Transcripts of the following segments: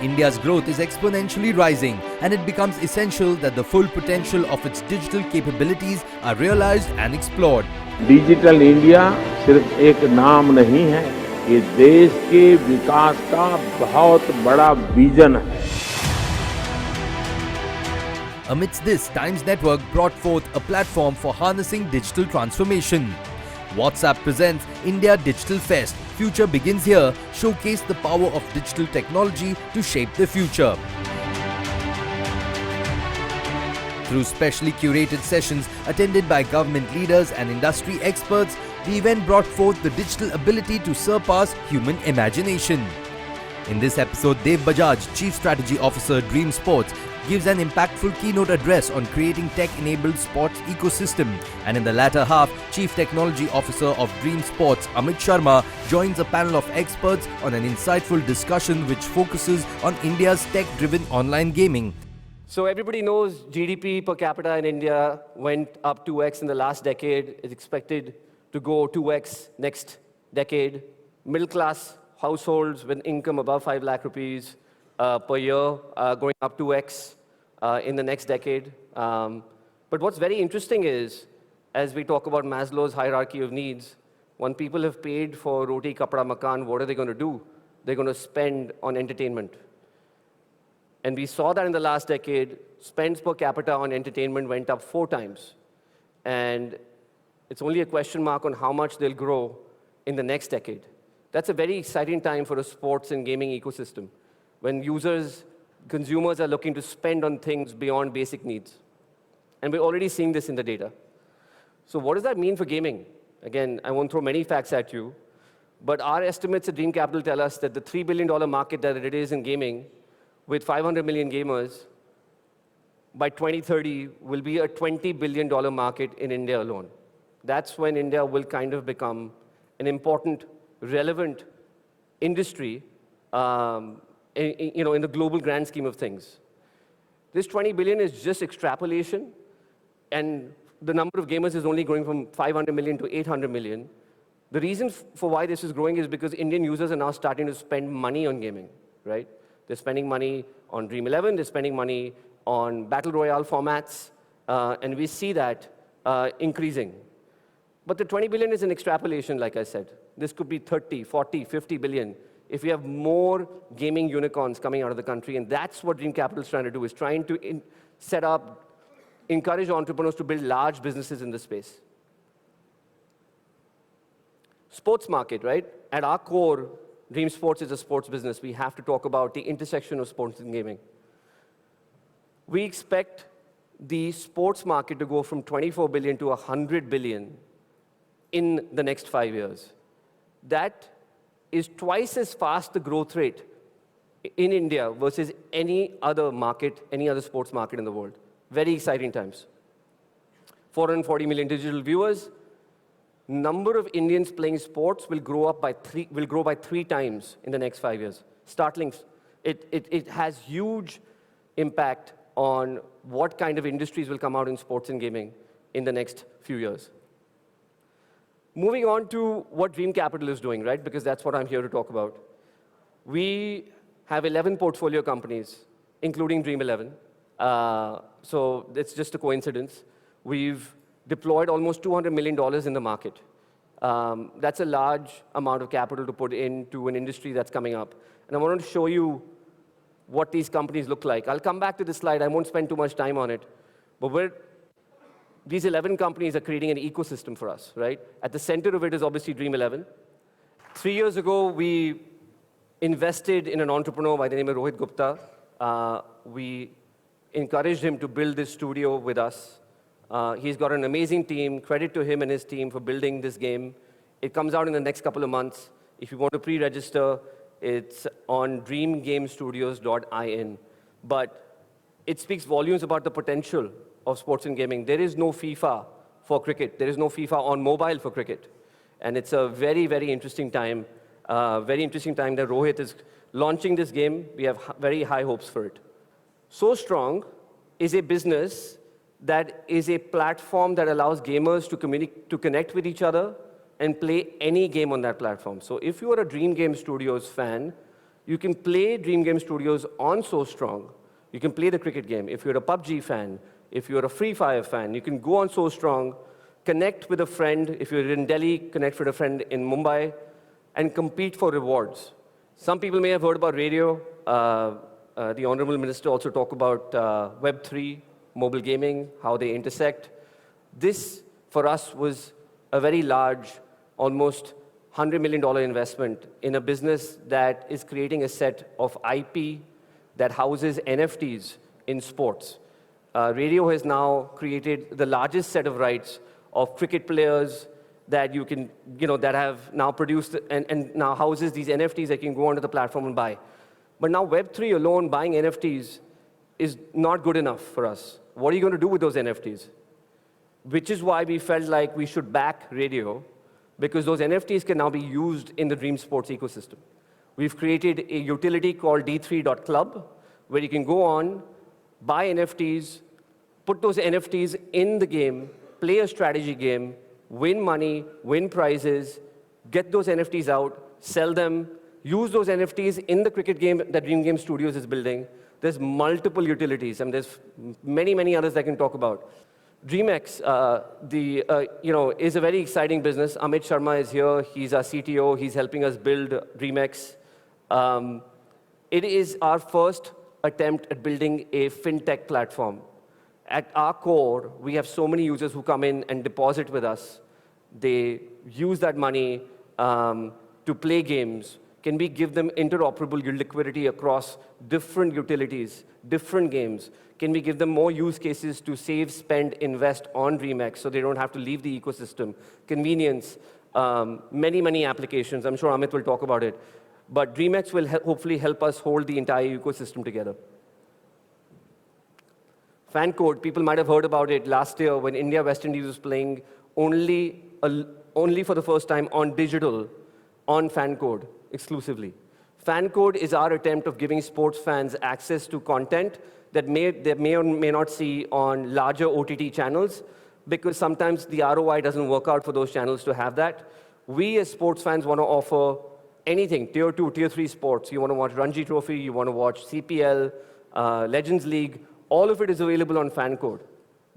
India's growth is exponentially rising, and it becomes essential that the full potential of its digital capabilities are realized and explored. Digital India सिर्फ एक नाम नहीं है, ये देश के विकास का बहुत बड़ा विजन है. Amidst this, Times Network brought forth a platform for harnessing digital transformation. WhatsApp presents India Digital Fest. Future Begins Here showcased the power of digital technology to shape the future. Through specially curated sessions attended by government leaders and industry experts, the event brought forth the digital ability to surpass human imagination. In this episode, Dev Bajaj, Chief Strategy Officer, Dream Sports, gives an impactful keynote address on creating tech-enabled sports ecosystem. And in the latter half, Chief Technology Officer of Dream Sports, Amit Sharma, joins a panel of experts on an insightful discussion which focuses on India's tech-driven online gaming. So everybody knows GDP per capita in India went up 2x in the last decade. It's expected to go 2x next decade. Middle-class households with income above 5 lakh rupees per year going up 2x in the next decade. But what's very interesting is, as we talk about Maslow's hierarchy of needs, when people have paid for roti, kapda, makan, what are they going to do? They're going to spend on entertainment. And we saw that in the last decade, spends per capita on entertainment went up 4 times. And it's only a question mark on how much they'll grow in the next decade. That's a very exciting time for a sports and gaming ecosystem, when consumers are looking to spend on things beyond basic needs. And we're already seeing this in the data. So what does that mean for gaming? Again, I won't throw many facts at you, but our estimates at Dream Capital tell us that the $3 billion market that it is in gaming, with 500 million gamers, by 2030 will be a $20 billion market in India alone. That's when India will kind of become an important, relevant industry in the global grand scheme of things. This 20 billion is just extrapolation, and the number of gamers is only growing from 500 million to 800 million. The reason for why this is growing is because Indian users are now starting to spend money on gaming, right? They're spending money on Dream 11, they're spending money on Battle Royale formats, and we see that increasing. But the 20 billion is an extrapolation, like I said. This could be 30, 40, 50 billion if we have more gaming unicorns coming out of the country. And that's what Dream Capital is trying to do, is trying to encourage entrepreneurs to build large businesses in this space. Sports market, right? At our core, Dream Sports is a sports business. We have to talk about the intersection of sports and gaming. We expect the sports market to go from 24 billion to 100 billion in the next 5 years. That is twice as fast the growth rate in India versus any other market, any other sports market in the world. Very exciting times. 440 million digital viewers. Number of Indians playing sports will grow by 3 times in the next 5 years. Startling. It has huge impact on what kind of industries will come out in sports and gaming in the next few years. Moving on to what Dream Capital is doing, right? Because that's what I'm here to talk about. We have 11 portfolio companies, including Dream 11. So it's just a coincidence. We've deployed almost $200 million in the market. That's a large amount of capital to put into an industry that's coming up. And I want to show you what these companies look like. I'll come back to this slide. I won't spend too much time on it. But these 11 companies are creating an ecosystem for us, right? At the center of it is obviously Dream 11. 3 years ago, we invested in an entrepreneur by the name of Rohit Gupta. We encouraged him to build this studio with us. He's got an amazing team. Credit to him and his team for building this game. It comes out in the next couple of months. If you want to pre-register, it's on dreamgamestudios.in. But it speaks volumes about the potential of sports and gaming. There is no FIFA for cricket. There is no FIFA on mobile for cricket. And it's a very, very interesting time. That Rohit is launching this game. We have very high hopes for it. So Strong is a business that is a platform that allows gamers to connect with each other and play any game on that platform. So if you are a Dream Game Studios fan, You can play Dream Game Studios on So Strong. You can play the cricket game. If you're a PUBG fan, if you're a Free Fire fan, you can go on So Strong, connect with a friend. If you're in Delhi, connect with a friend in Mumbai, and compete for rewards. Some people may have heard about radio. The Honorable Minister also talked about Web3, mobile gaming, how they intersect. This, for us, was a very large, almost $100 million investment in a business that is creating a set of IP that houses NFTs in sports. Radio has now created the largest set of rights of cricket players that you can, that have now produced and now houses these NFTs that you can go onto the platform and buy. But now Web3 alone, buying NFTs, is not good enough for us. What are you going to do with those NFTs? Which is why we felt like we should back radio, because those NFTs can now be used in the Dream Sports ecosystem. We've created a utility called d3.club, where you can go on, buy NFTs, put those NFTs in the game, play a strategy game, win money, win prizes, get those NFTs out, sell them, use those NFTs in the cricket game that Dream Game Studios is building. There's multiple utilities, and there's many, many others I can talk about. DreamX is a very exciting business. Amit Sharma is here. He's our CTO. He's helping us build DreamX. It is our first attempt at building a fintech platform. At our core, we have so many users who come in and deposit with us. They use that money to play games. Can we give them interoperable liquidity across different utilities, different games? Can we give them more use cases to save, spend, invest on DreamX so they don't have to leave the ecosystem? Convenience, many, many applications. I'm sure Amit will talk about it. But DreamX will hopefully help us hold the entire ecosystem together. Fan code, people might have heard about it last year when India-West Indies was playing only for the first time on digital, on fan code exclusively. Fan code is our attempt of giving sports fans access to content that they may or may not see on larger OTT channels, because sometimes the ROI doesn't work out for those channels to have that. We as sports fans want to offer anything, tier 2, tier 3 sports. You want to watch Ranji Trophy, you want to watch CPL, Legends League, all of it is available on fan code.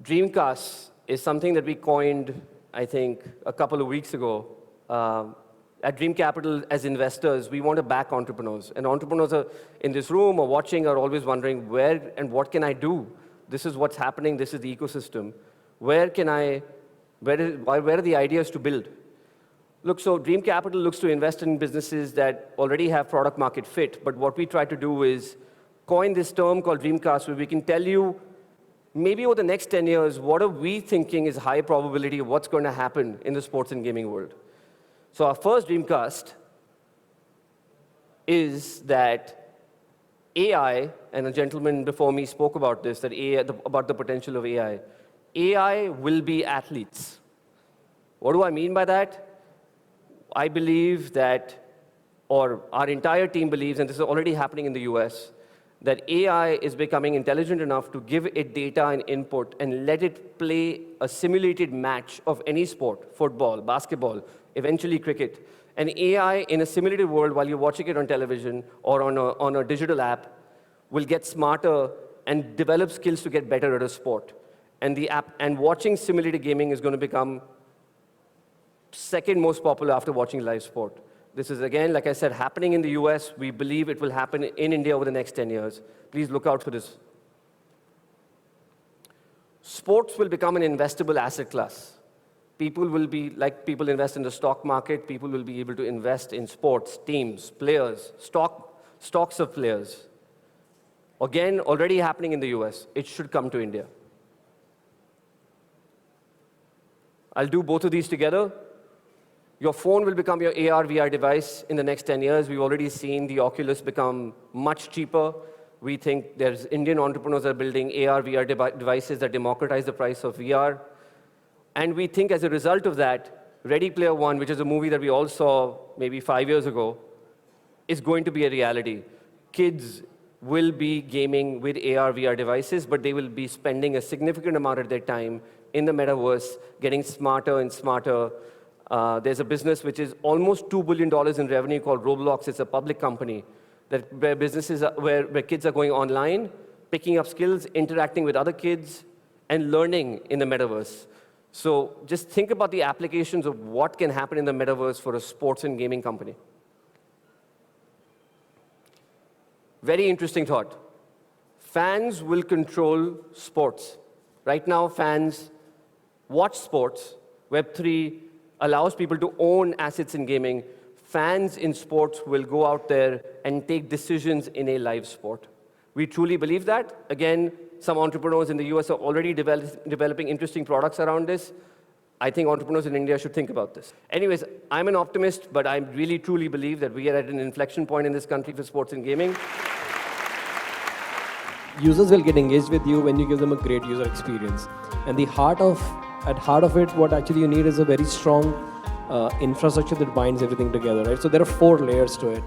Dreamcast is something that we coined, I think, a couple of weeks ago. At Dream Capital, as investors, we want to back entrepreneurs. And entrepreneurs are in this room or watching are always wondering, where and what can I do? This is what's happening. This is the ecosystem. Where are the ideas to build? Look, so Dream Capital looks to invest in businesses that already have product market fit. But what we try to do is coin this term called Dreamcast, where we can tell you, maybe over the next 10 years, what are we thinking is high probability of what's going to happen in the sports and gaming world? So our first Dreamcast is that AI, and a gentleman before me spoke about this, about the potential of AI. AI will be athletes. What do I mean by that? I believe that, or our entire team believes, and this is already happening in the US, that AI is becoming intelligent enough to give it data and input and let it play a simulated match of any sport, football, basketball, eventually cricket. And AI in a simulated world, while you're watching it on television or on a digital app, will get smarter and develop skills to get better at a sport. And watching simulated gaming is going to become second most popular after watching live sport. This is, again, like I said, happening in the US. We believe it will happen in India over the next 10 years. Please look out for this. Sports will become an investable asset class. People will be, like people invest in the stock market, people will be able to invest in sports, teams, players, stocks of players. Again, already happening in the US. It should come to India. I'll do both of these together. Your phone will become your AR, VR device in the next 10 years. We've already seen the Oculus become much cheaper. We think there's Indian entrepreneurs that are building AR, VR devices that democratize the price of VR. And we think as a result of that, Ready Player One, which is a movie that we all saw maybe 5 years ago, is going to be a reality. Kids will be gaming with AR, VR devices, but they will be spending a significant amount of their time in the metaverse, getting smarter and smarter. There's a business which is almost $2 billion in revenue called Roblox. It's a public company. that where businesses are, where kids are going online, picking up skills, interacting with other kids, and learning in the metaverse. So just think about the applications of what can happen in the metaverse for a sports and gaming company. Very interesting thought. Fans will control sports. Right now, fans watch sports. Web3 allows people to own assets in gaming. Fans in sports will go out there and take decisions in a live sport. We truly believe that. Again, some entrepreneurs in the US are already developing interesting products around this. I think entrepreneurs in India should think about this. Anyways, I'm an optimist, but I really truly believe that we are at an inflection point in this country for sports and gaming. Users will get engaged with you when you give them a great user experience. And at heart of it, what actually you need is a very strong infrastructure that binds everything together, right? So there are 4 layers to it.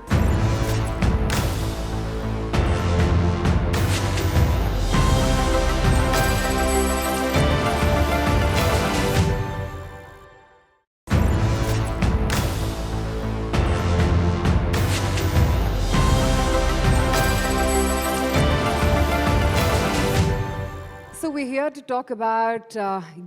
So we're here to talk about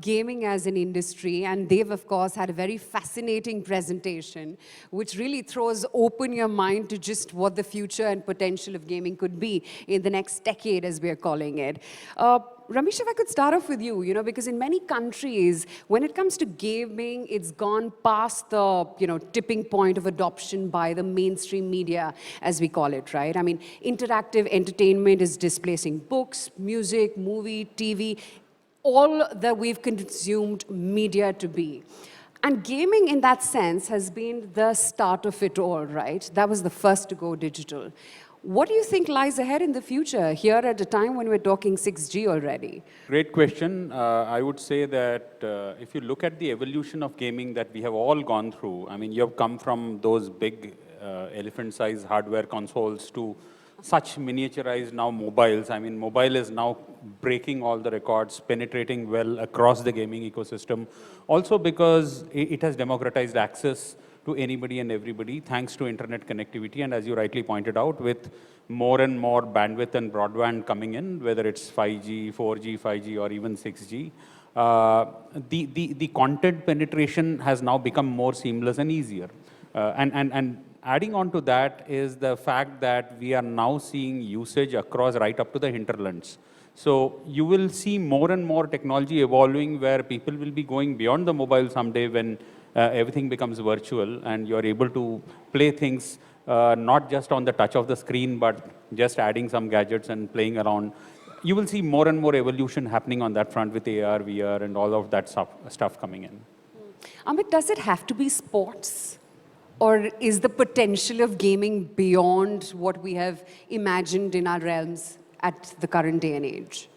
gaming as an industry, and they've, of course, had a very fascinating presentation, which really throws open your mind to just what the future and potential of gaming could be in the next decade, as we're calling it. Rameesh, if I could start off with you, because in many countries, when it comes to gaming, it's gone past the, tipping point of adoption by the mainstream media, as we call it, right? I mean, interactive entertainment is displacing books, music, movie, TV, all that we've consumed media to be. And gaming, in that sense, has been the start of it all, right? That was the first to go digital. What do you think lies ahead in the future, here at a time when we're talking 6G already? Great question. I would say that if you look at the evolution of gaming that we have all gone through, I mean, you have come from those big elephant-sized hardware consoles to such miniaturized now mobiles. I mean, mobile is now breaking all the records, penetrating well across the gaming ecosystem. Also because it has democratized access to anybody and everybody, thanks to internet connectivity. And as you rightly pointed out, with more and more bandwidth and broadband coming in, whether it's 5G, 4G, 5G, or even 6G, the content penetration has now become more seamless and easier. And adding on to that is the fact that we are now seeing usage across right up to the hinterlands. So you will see more and more technology evolving where people will be going beyond the mobile someday when everything becomes virtual and you're able to play things not just on the touch of the screen, but just adding some gadgets and playing around. You will see more and more evolution happening on that front with AR, VR, and all of that stuff coming in. Amit, does it have to be sports? Or is the potential of gaming beyond what we have imagined in our realms at the current day and age?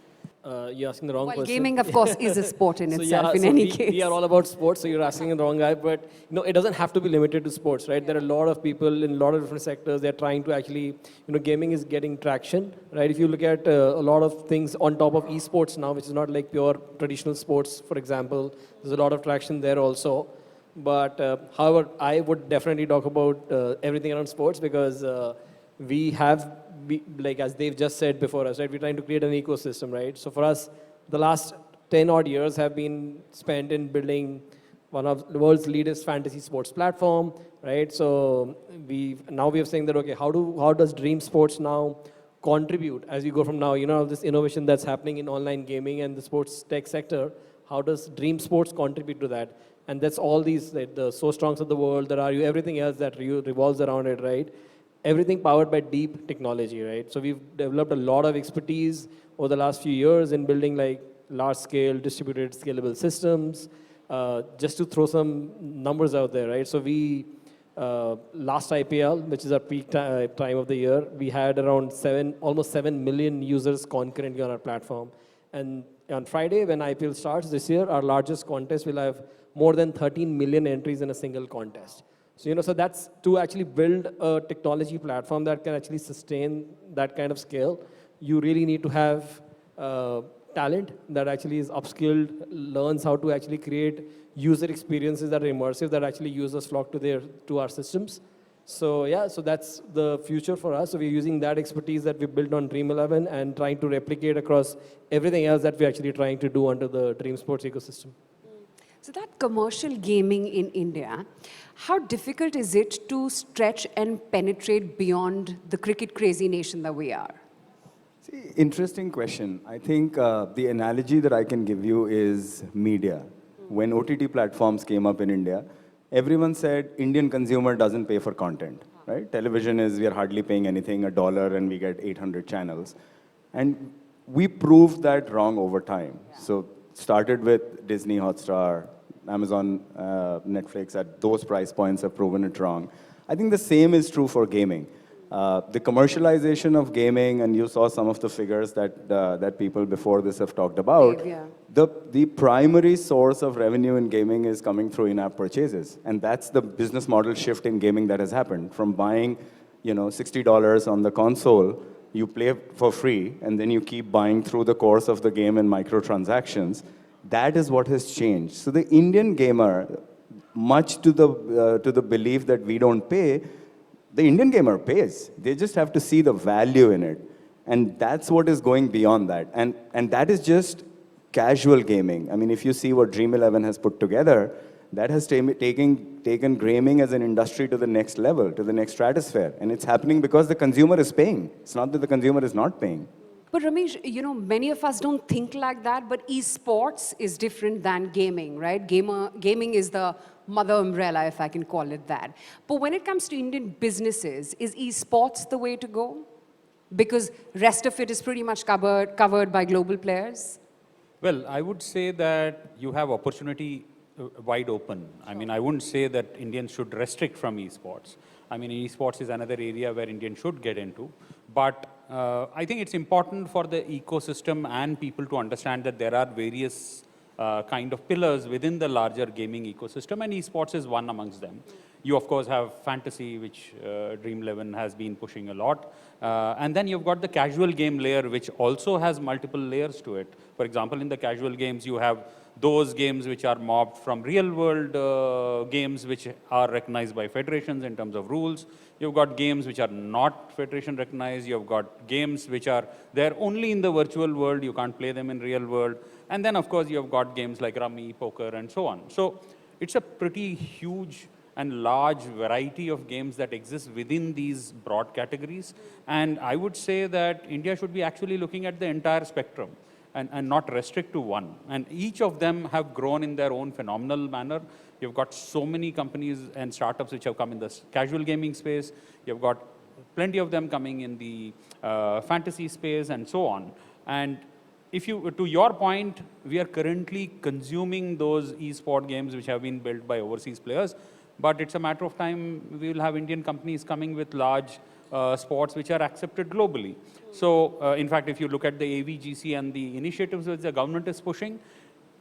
You're asking the wrong person. Gaming, of course, is a sport in So itself, yeah, in so any we, case. we are all about sports, so you're asking the wrong guy. But it doesn't have to be limited to sports, right? There are a lot of people in a lot of different sectors. They're trying to actually, gaming is getting traction, right? If you look at a lot of things on top of esports now, which is not like pure traditional sports, for example, there's a lot of traction there also. But however, I would definitely talk about everything around sports because we have, like as they've just said before us, right? We're trying to create an ecosystem, right? So for us, the last 10 odd years have been spent in building one of the world's leadest fantasy sports platform, right? So we are saying that, okay, how does Dream Sports now contribute as we go from now, this innovation that's happening in online gaming and the sports tech sector, how does Dream Sports contribute to that? And that's all these, like, the So Strongs of the world, there are everything else that revolves around it, right? Everything powered by deep technology, right? So we've developed a lot of expertise over the last few years in building like large-scale, distributed, scalable systems. Just to throw some numbers out there, right? So we, last IPL, which is our peak time of the year, we had around almost 7 million users concurrently on our platform. And on Friday, when IPL starts this year, our largest contest will have more than 13 million entries in a single contest. So, so that's to actually build a technology platform that can actually sustain that kind of scale. You really need to have talent that actually is upskilled, learns how to actually create user experiences that are immersive, that actually users flock to our systems. So yeah, so that's the future for us. So we're using that expertise that we built on Dream 11 and trying to replicate across everything else that we're actually trying to do under the Dream Sports ecosystem. So that commercial gaming in India, how difficult is it to stretch and penetrate beyond the cricket crazy nation that we are? See, interesting question. I think the analogy that I can give you is media. When OTT platforms came up in India, everyone said Indian consumer doesn't pay for content, right? Television is, we are hardly paying anything, $1, and we get 800 channels. And we proved that wrong over time. So started with Disney, Hotstar, Amazon, Netflix, at those price points have proven it wrong. I think the same is true for gaming. The commercialization of gaming, and you saw some of the figures that people before this have talked about, Yeah. the primary source of revenue in gaming is coming through in-app purchases. And that's the business model shift in gaming that has happened. From buying, $60 on the console, you play for free, and then you keep buying through the course of the game in microtransactions. That is what has changed. So the Indian gamer, much to the belief that we don't pay, the Indian gamer pays. They just have to see the value in it. And that's what is going beyond that. And that is just casual gaming. I mean, if you see what Dream 11 has put together, that has taken gaming as an industry to the next level, to the next stratosphere. And it's happening because the consumer is paying. It's not that the consumer is not paying. But Ramesh, many of us don't think like that, but esports is different than gaming, right? Gaming is the mother umbrella, if I can call it that. But when it comes to Indian businesses, is esports the way to go? Because rest of it is pretty much covered by global players? Well, I would say that you have opportunity wide open. I mean, I wouldn't say that Indians should restrict from esports. I mean, esports is another area where Indians should get into. But I think it's important for the ecosystem and people to understand that there are various kind of pillars within the larger gaming ecosystem, and esports is one amongst them. You, of course, have fantasy, which Dream 11 has been pushing a lot. And then you've got the casual game layer, which also has multiple layers to it. For example, in the casual games, you have those games which are mobbed from real-world games which are recognized by federations in terms of rules. You've got games which are not federation recognized. You've got games which are there only in the virtual world. You can't play them in real world. And then, of course, you've got games like Rummy, Poker, and so on. So it's a pretty huge and large variety of games that exist within these broad categories. And I would say that India should be actually looking at the entire spectrum and not restrict to one. And each of them have grown in their own phenomenal manner. You've got so many companies and startups which have come in the casual gaming space. You've got plenty of them coming in the fantasy space and so on. And if you, to your point, we are currently consuming those e-sport games which have been built by overseas players. But it's a matter of time we will have Indian companies coming with large sports which are accepted globally. So, in fact, if you look at the AVGC and the initiatives which the government is pushing,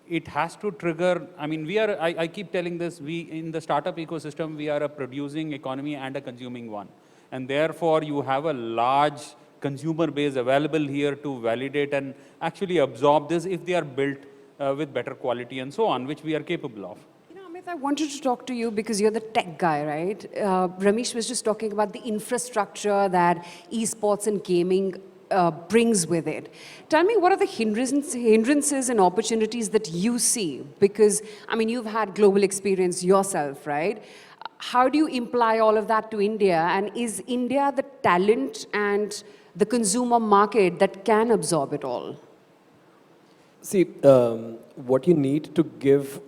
it has to trigger, I mean, I keep telling this, in the startup ecosystem, we are a producing economy and a consuming one. And therefore, you have a large consumer base available here to validate and actually absorb this if they are built with better quality and so on, which we are capable of. I wanted to talk to you because you're the tech guy, right? Ramesh was just talking about the infrastructure that esports and gaming brings with it. Tell me, what are the hindrances and opportunities that you see? Because, I mean, you've had global experience yourself, right? How do you imply all of that to India? And is India the talent and the consumer market that can absorb it all? See, what you need to give...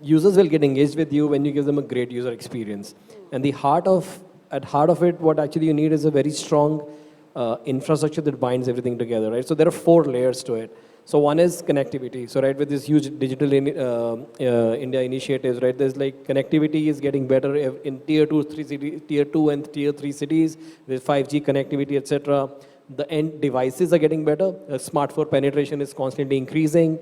users will get engaged with you when you give them a great user experience. And at heart of it, what actually you need is a very strong infrastructure that binds everything together, right? So there are 4 layers to it. So one is connectivity. So right, with this huge digital India initiatives, right, there's like connectivity is getting better in tier 2 and tier 3 cities with 5G connectivity, etc. The end devices are getting better. Smartphone penetration is constantly increasing.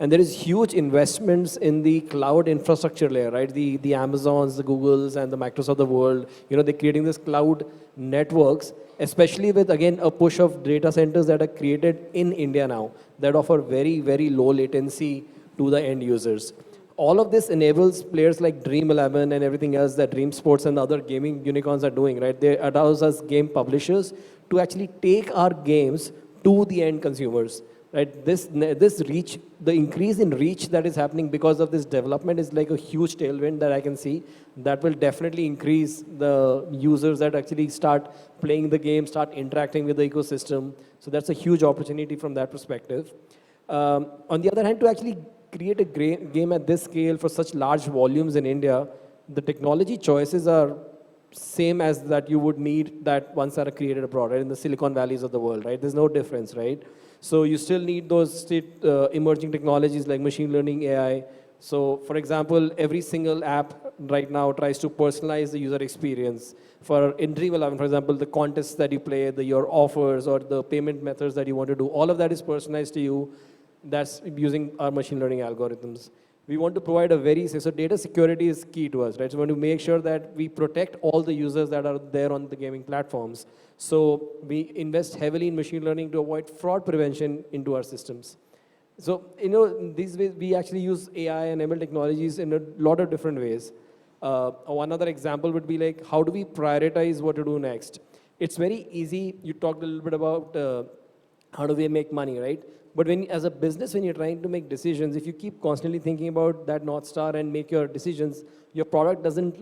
And there is huge investments in the cloud infrastructure layer, right? The Amazons, the Googles, and the Microsoft of the world, they're creating this cloud networks, especially with, again, a push of data centers that are created in India now that offer very, very low latency to the end users. all of this enables players like Dream 11 and everything else that Dream Sports and the other gaming unicorns are doing, right? They allows us game publishers to actually take our games to the end consumers, right? This reach, the increase in reach that is happening because of this development is like a huge tailwind that I can see that will definitely increase the users that actually start playing the game, start interacting with the ecosystem. So that's a huge opportunity from that perspective. On the other hand, to actually create a game at this scale for such large volumes in India, the technology choices are same as that you would need that ones that are created abroad, right? In the Silicon Valleys of the world, right? There's no difference, right? So you still need those emerging technologies like machine learning, AI. So for example, every single app right now tries to personalize the user experience. In Dream 11, for example, the contests that you play, your offers or the payment methods that you want to do, all of that is personalized to you. That's using our machine learning algorithms. We want to provide so data security is key to us, right? So we want to make sure that we protect all the users that are there on the gaming platforms. So we invest heavily in machine learning to avoid fraud prevention into our systems. So, these ways we actually use AI and ML technologies in a lot of different ways. One other example would be like, how do we prioritize what to do next? It's very easy. You talked a little bit about how do we make money, right? But as a business, when you're trying to make decisions, if you keep constantly thinking about that North Star and make your decisions, your product doesn't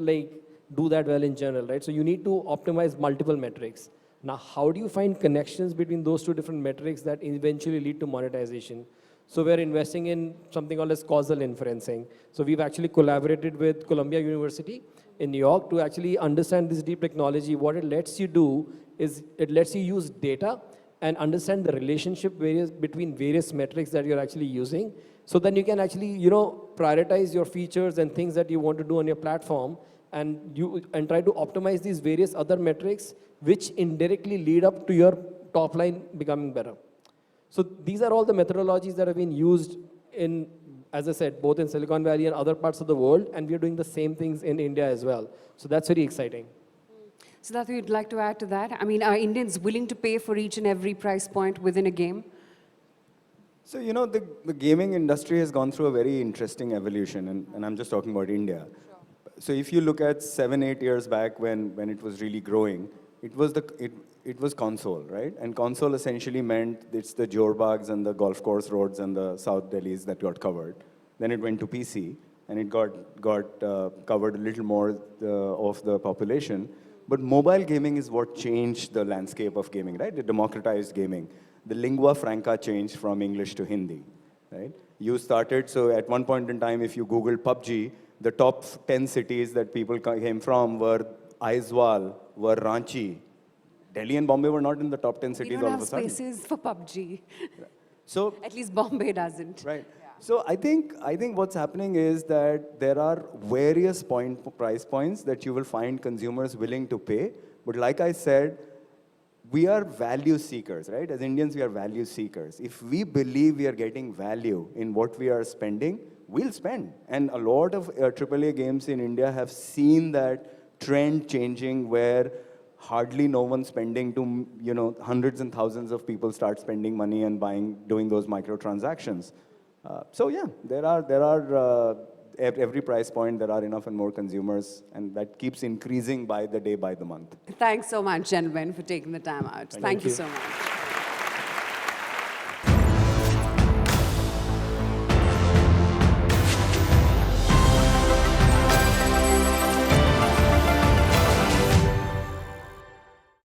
do that well in general, right? So you need to optimize multiple metrics. Now, how do you find connections between those two different metrics that eventually lead to monetization? So we're investing in something called as causal inferencing. So we've actually collaborated with Columbia University in New York to actually understand this deep technology. What it lets you do is it lets you use data and understand the relationship between various metrics that you're actually using. So then you can actually, prioritize your features and things that you want to do on your platform and try to optimize these various other metrics which indirectly lead up to your top line becoming better. So these are all the methodologies that have been used in, as I said, both in Silicon Valley and other parts of the world, and we're doing the same things in India as well. So that's very exciting. Sidharth, you'd like to add to that? I mean, are Indians willing to pay for each and every price point within a game? So, the gaming industry has gone through a very interesting evolution, and I'm just talking about India. Sure. So if you look at 7-8 years back when it was really growing, it was console, right? And console essentially meant it's the Jorbags and the golf course roads and the South Delhis that got covered. Then it went to PC, and it got covered a little more of the population. But mobile gaming is what changed the landscape of gaming, right? It democratized gaming. The lingua franca changed from English to Hindi, right? So at one point in time, if you Google PUBG, the top 10 cities that people came from were Aizawl, were Ranchi. Delhi and Bombay were not in the top 10 cities all of a sudden. We don't have spaces for PUBG. So, at least Bombay doesn't. Right. So I think what's happening is that there are various price points that you will find consumers willing to pay. But like I said, we are value seekers, right? As Indians, we are value seekers. If we believe we are getting value in what we are spending, we'll spend. And a lot of AAA games in India have seen that trend changing where hardly no one spending to, hundreds and thousands of people start spending money and doing those microtransactions. So yeah, there are every price point, there are enough and more consumers, and that keeps increasing by the day, by the month. Thanks so much, gentlemen, for taking the time out. Thank you so much.